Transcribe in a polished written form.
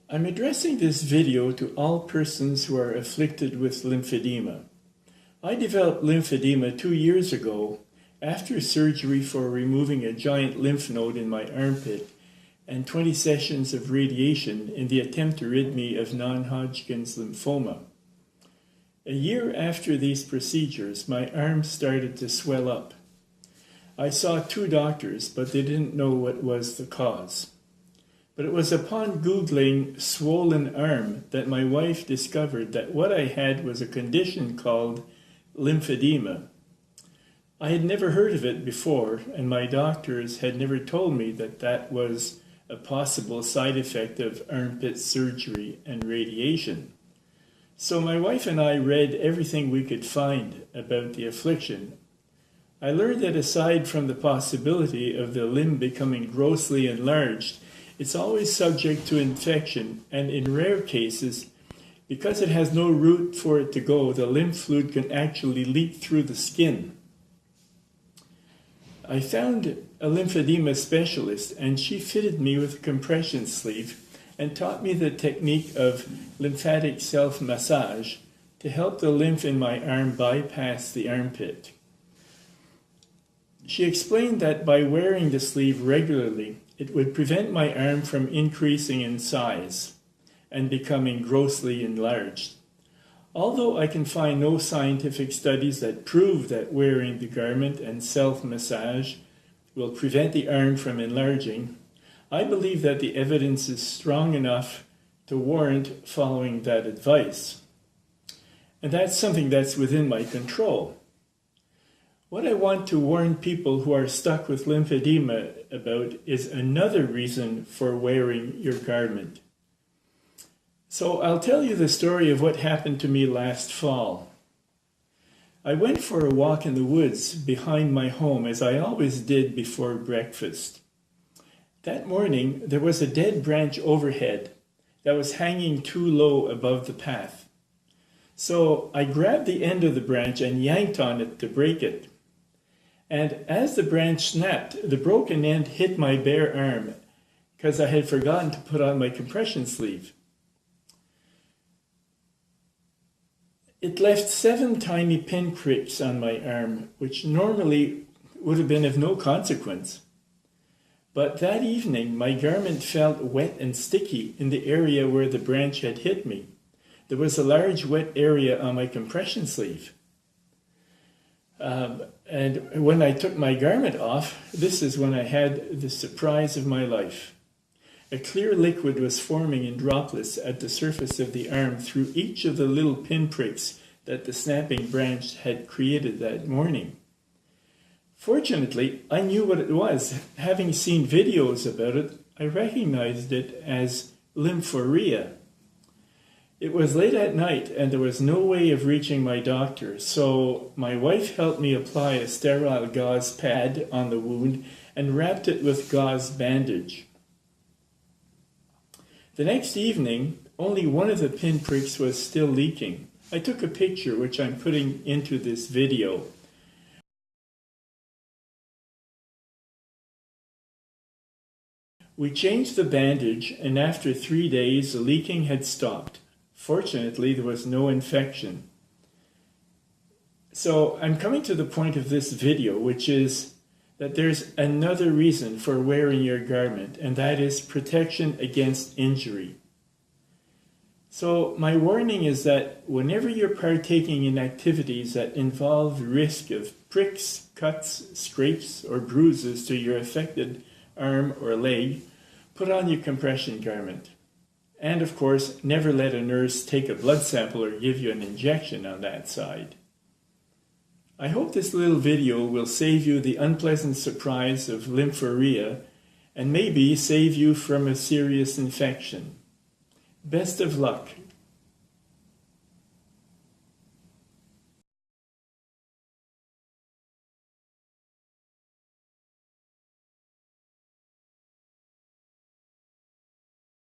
I'm addressing this video to all persons who are afflicted with lymphedema. I developed lymphedema 2 years ago after surgery for removing a giant lymph node in my armpit and 20 sessions of radiation in the attempt to rid me of non-Hodgkin's lymphoma. A year after these procedures, my arm started to swell up. I saw 2 doctors, but they didn't know what was the cause. But it was upon Googling swollen arm that my wife discovered that what I had was a condition called lymphedema. I had never heard of it before, and my doctors had never told me that that was a possible side effect of armpit surgery and radiation. So my wife and I read everything we could find about the affliction. I learned that aside from the possibility of the limb becoming grossly enlarged, it's always subject to infection, and in rare cases, because it has no route for it to go, the lymph fluid can actually leak through the skin. I found a lymphedema specialist, and she fitted me with a compression sleeve and taught me the technique of lymphatic self-massage to help the lymph in my arm bypass the armpit. She explained that by wearing the sleeve regularly, it would prevent my arm from increasing in size and becoming grossly enlarged. Although I can find no scientific studies that prove that wearing the garment and self-massage will prevent the arm from enlarging, I believe that the evidence is strong enough to warrant following that advice. And that's something that's within my control. What I want to warn people who are stuck with lymphedema about is another reason for wearing your garment. So I'll tell you the story of what happened to me last fall. I went for a walk in the woods behind my home, as I always did before breakfast. That morning, there was a dead branch overhead that was hanging too low above the path. So I grabbed the end of the branch and yanked on it to break it. And as the branch snapped, the broken end hit my bare arm because I had forgotten to put on my compression sleeve. It left 7 tiny pinpricks on my arm, which normally would have been of no consequence. But that evening, my garment felt wet and sticky in the area where the branch had hit me. There was a large wet area on my compression sleeve. And when I took my garment off, this is when I had the surprise of my life. A clear liquid was forming in droplets at the surface of the arm through each of the little pinpricks that the snapping branch had created that morning. Fortunately, I knew what it was. Having seen videos about it, I recognized it as lymphorrhea. It was late at night and there was no way of reaching my doctor, so my wife helped me apply a sterile gauze pad on the wound and wrapped it with gauze bandage. The next evening, only one of the pinpricks was still leaking. I took a picture which I'm putting into this video. We changed the bandage, and after 3 days the leaking had stopped. Fortunately, there was no infection. So I'm coming to the point of this video, which is that there's another reason for wearing your garment, and that is protection against injury. So my warning is that whenever you're partaking in activities that involve risk of pricks, cuts, scrapes, or bruises to your affected arm or leg, put on your compression garment. And of course, never let a nurse take a blood sample or give you an injection on that side. I hope this little video will save you the unpleasant surprise of lymphorrhea and maybe save you from a serious infection. Best of luck.